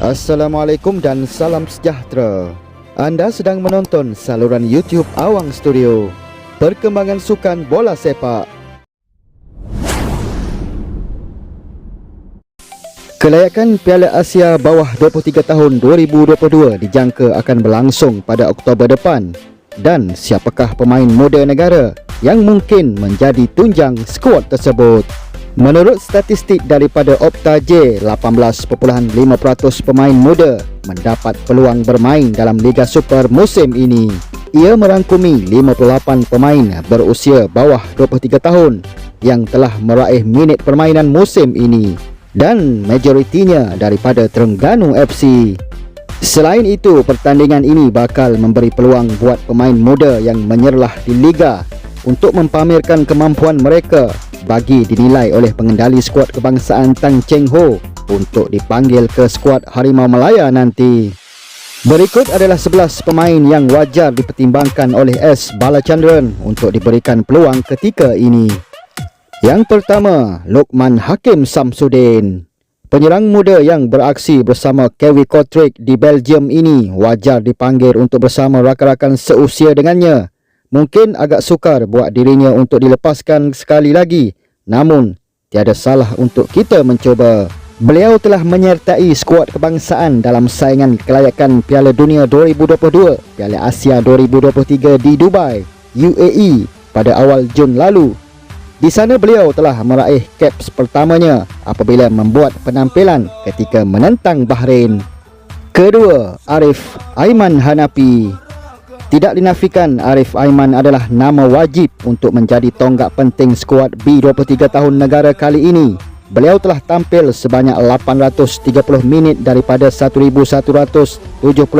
Assalamualaikum dan salam sejahtera. Anda sedang menonton saluran YouTube Awang Studio. Perkembangan sukan bola sepak. Kelayakan Piala Asia bawah 23 tahun 2022 dijangka akan berlangsung pada Oktober depan. Dan siapakah pemain muda negara yang mungkin menjadi tunjang skuad tersebut? Menurut statistik daripada Opta J, 18.5% pemain muda mendapat peluang bermain dalam Liga Super musim ini. Ia merangkumi 58 pemain berusia bawah 23 tahun yang telah meraih minit permainan musim ini dan majoritinya daripada Terengganu FC. Selain itu, pertandingan ini bakal memberi peluang buat pemain muda yang menyerlah di Liga untuk mempamerkan kemampuan mereka bagi dinilai oleh pengendali skuad kebangsaan Tang Cheng Ho untuk dipanggil ke skuad Harimau Malaya nanti. Berikut adalah 11 pemain yang wajar dipertimbangkan oleh S. Balachandran untuk diberikan peluang ketika ini. Yang pertama, Luqman Hakim Samsudin. Penyerang muda yang beraksi bersama Kevin Kotrick di Belgium ini wajar dipanggil untuk bersama rakan-rakan seusia dengannya. Mungkin agak sukar buat dirinya untuk dilepaskan sekali lagi, namun tiada salah untuk kita mencuba. Beliau telah menyertai skuad kebangsaan dalam saingan kelayakan Piala Dunia 2022, Piala Asia 2023 di Dubai, UAE pada awal Jun lalu. Di sana beliau telah meraih caps pertamanya apabila membuat penampilan ketika menentang Bahrain. Kedua, Arif Aiman Hanafi. Tidak dinafikan Arif Aiman adalah nama wajib untuk menjadi tonggak penting skuad B23 tahun negara kali ini. Beliau telah tampil sebanyak 830 minit daripada 1170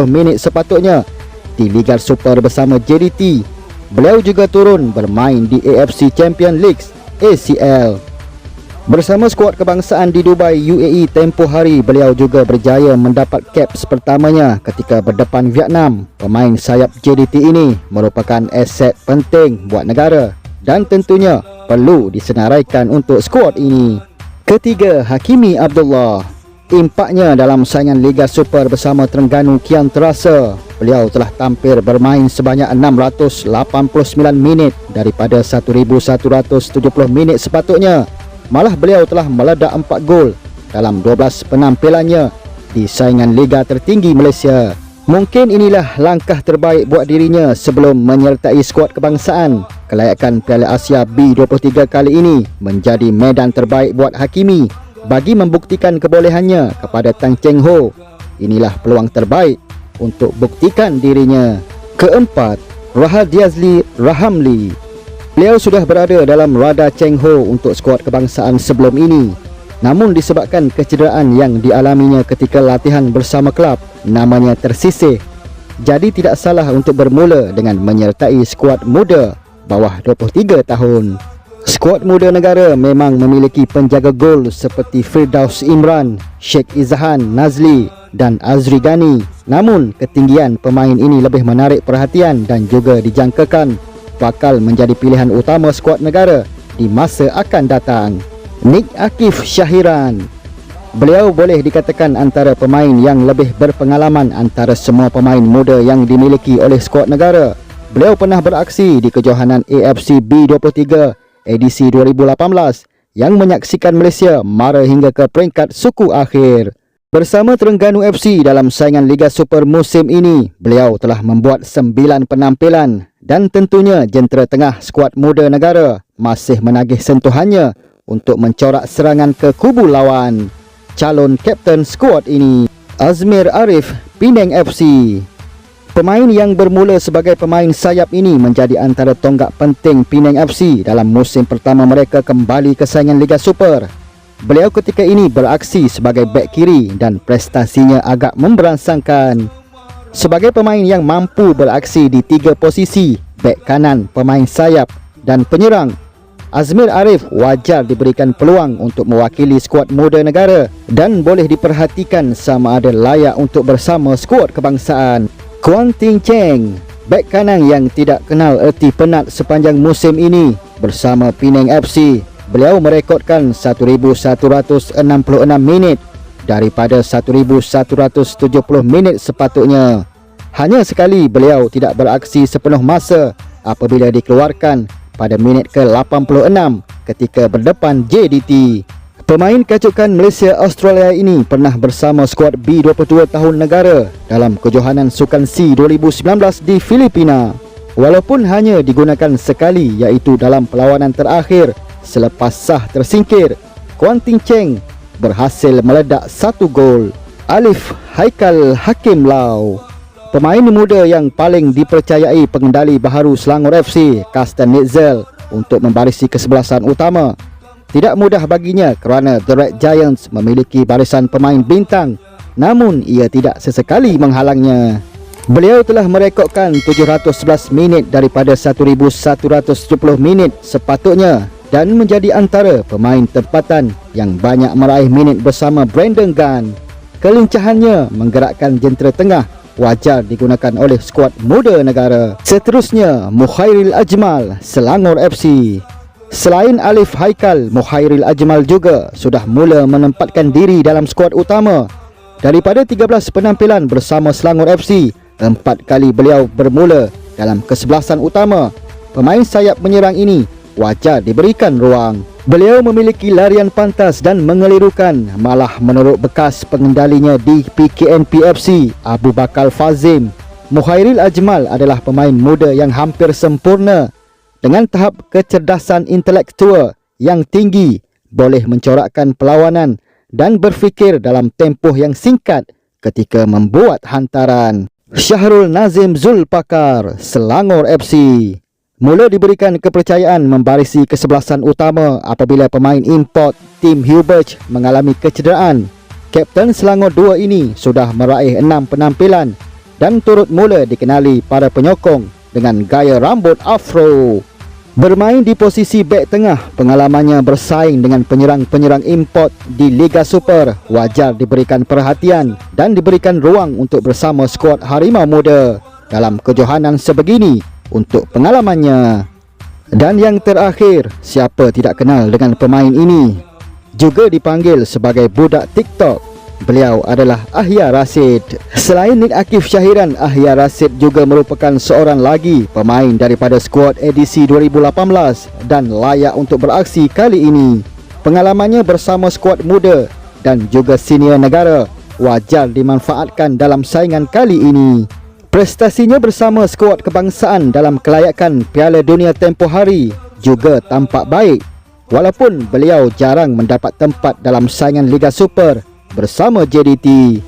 minit sepatutnya di Liga Super bersama JDT. Beliau juga turun bermain di AFC Champions League ACL. Bersama skuad kebangsaan di Dubai UAE tempoh hari, beliau juga berjaya mendapat caps pertamanya ketika berdepan Vietnam. Pemain sayap JDT ini merupakan aset penting buat negara dan tentunya perlu disenaraikan untuk skuad ini. Ketiga, Hakimi Abdullah. Impaknya dalam saingan Liga Super bersama Terengganu kian terasa. Beliau telah tampil bermain sebanyak 689 minit daripada 1170 minit sepatutnya. Malah beliau telah meledak 4 gol dalam 12 penampilannya di saingan Liga tertinggi Malaysia. Mungkin inilah langkah terbaik buat dirinya sebelum menyertai skuad kebangsaan. Kelayakan Piala Asia B23 kali ini menjadi medan terbaik buat Hakimi bagi membuktikan kebolehannya kepada Tang Cheng Ho. Inilah peluang terbaik untuk buktikan dirinya. Keempat, Rahadiazli Rahamli. Beliau sudah berada dalam radar Cheng Ho untuk skuad kebangsaan sebelum ini. Namun disebabkan kecederaan yang dialaminya ketika latihan bersama kelab, namanya tersisih. Jadi tidak salah untuk bermula dengan menyertai skuad muda bawah 23 tahun. Skuad muda negara memang memiliki penjaga gol seperti Firdaus Imran, Sheikh Izzahan Nazli dan Azri Ghani. Namun ketinggian pemain ini lebih menarik perhatian dan juga dijangkakan bakal menjadi pilihan utama skuad negara di masa akan datang. Nick Akif Syahiran. Beliau boleh dikatakan antara pemain yang lebih berpengalaman antara semua pemain muda yang dimiliki oleh skuad negara. Beliau pernah beraksi di kejohanan AFC B23 edisi 2018 yang menyaksikan Malaysia mara hingga ke peringkat suku akhir. Bersama Terengganu FC dalam saingan Liga Super musim ini, beliau telah membuat 9 penampilan dan tentunya jentera tengah skuad muda negara masih menagih sentuhannya untuk mencorak serangan ke kubu lawan. Calon kapten skuad ini, Azmir Arif, Penang FC. Pemain yang bermula sebagai pemain sayap ini menjadi antara tonggak penting Penang FC dalam musim pertama mereka kembali ke saingan Liga Super. Beliau ketika ini beraksi sebagai bek kiri dan prestasinya agak memberansangkan. Sebagai pemain yang mampu beraksi di 3 posisi, bek kanan, pemain sayap dan penyerang, Azmir Arif wajar diberikan peluang untuk mewakili skuad muda negara dan boleh diperhatikan sama ada layak untuk bersama skuad kebangsaan. Kuan Ting Cheng, bek kanan yang tidak kenal erti penat sepanjang musim ini bersama Penang FC. Beliau merekodkan 1166 minit daripada 1,170 minit sepatutnya. Hanya sekali beliau tidak beraksi sepenuh masa apabila dikeluarkan pada minit ke-86 ketika berdepan JDT. Pemain kacukan Malaysia Australia ini pernah bersama skuad B22 tahun negara dalam kejohanan Sukan C 2019 di Filipina. Walaupun hanya digunakan sekali, iaitu dalam perlawanan terakhir selepas Shah tersingkir, Kuan Ting Cheng berhasil meledak 1 gol. Alif Haikal Hakim Lau, pemain muda yang paling dipercayai pengendali baharu Selangor FC, Kastan Nitzel, untuk membarisi kesebelasan utama. Tidak mudah baginya kerana The Red Giants memiliki barisan pemain bintang, namun ia tidak sesekali menghalangnya. Beliau telah merekodkan 711 minit daripada 1,170 minit sepatutnya dan menjadi antara pemain tempatan yang banyak meraih minit bersama Brandon Gunn. Kelincahannya menggerakkan jentera tengah wajar digunakan oleh skuad muda negara. Seterusnya, Mukhairil Ajmal, Selangor FC. Selain Alif Haikal, Mukhairil Ajmal juga sudah mula menempatkan diri dalam skuad utama. Daripada 13 penampilan bersama Selangor FC, 4 kali beliau bermula dalam kesebelasan utama. Pemain sayap menyerang ini wajar diberikan ruang. Beliau memiliki larian pantas dan mengelirukan, malah menurut bekas pengendalinya di PKNP FC, Abu Bakar Fazim, Mukhairil Ajmal adalah pemain muda yang hampir sempurna dengan tahap kecerdasan intelektual yang tinggi, boleh mencorakkan perlawanan dan berfikir dalam tempoh yang singkat ketika membuat hantaran. Syahrul Nazim Zulpakar, Selangor FC, mula diberikan kepercayaan membarisi kesebelasan utama apabila pemain import Tim Hubert mengalami kecederaan. Kapten Selangor 2 ini sudah meraih 6 penampilan dan turut mula dikenali para penyokong dengan gaya rambut afro. Bermain di posisi bek tengah, pengalamannya bersaing dengan penyerang-penyerang import di Liga Super wajar diberikan perhatian dan diberikan ruang untuk bersama skuad Harimau Muda dalam kejohanan sebegini untuk pengalamannya. Dan yang terakhir, siapa tidak kenal dengan pemain ini? Juga dipanggil sebagai budak TikTok, beliau adalah Ahya Rashid. Selain Nik Akif Syahiran, Ahya Rashid juga merupakan seorang lagi pemain daripada skuad edisi 2018 dan layak untuk beraksi kali ini. Pengalamannya bersama skuad muda dan juga senior negara wajar dimanfaatkan dalam saingan kali ini. Prestasinya bersama skuad kebangsaan dalam kelayakan Piala Dunia tempoh hari juga tampak baik, walaupun beliau jarang mendapat tempat dalam saingan Liga Super bersama JDT.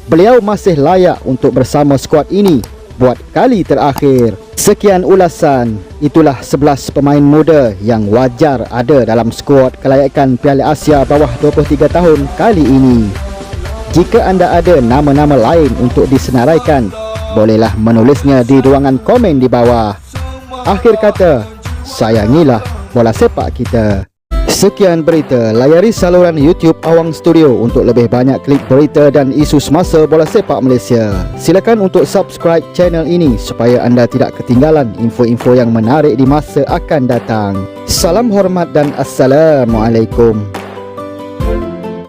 Beliau masih layak untuk bersama skuad ini buat kali terakhir. Sekian ulasan, itulah 11 pemain muda yang wajar ada dalam skuad kelayakan Piala Asia bawah 23 tahun kali ini. Jika anda ada nama-nama lain untuk disenaraikan, bolehlah menulisnya di ruangan komen di bawah. Akhir kata, sayangilah bola sepak kita. Sekian berita, layari saluran YouTube Awang Studio untuk lebih banyak klik berita dan isu semasa bola sepak Malaysia. Silakan untuk subscribe channel ini supaya anda tidak ketinggalan info-info yang menarik di masa akan datang. Salam hormat dan Assalamualaikum.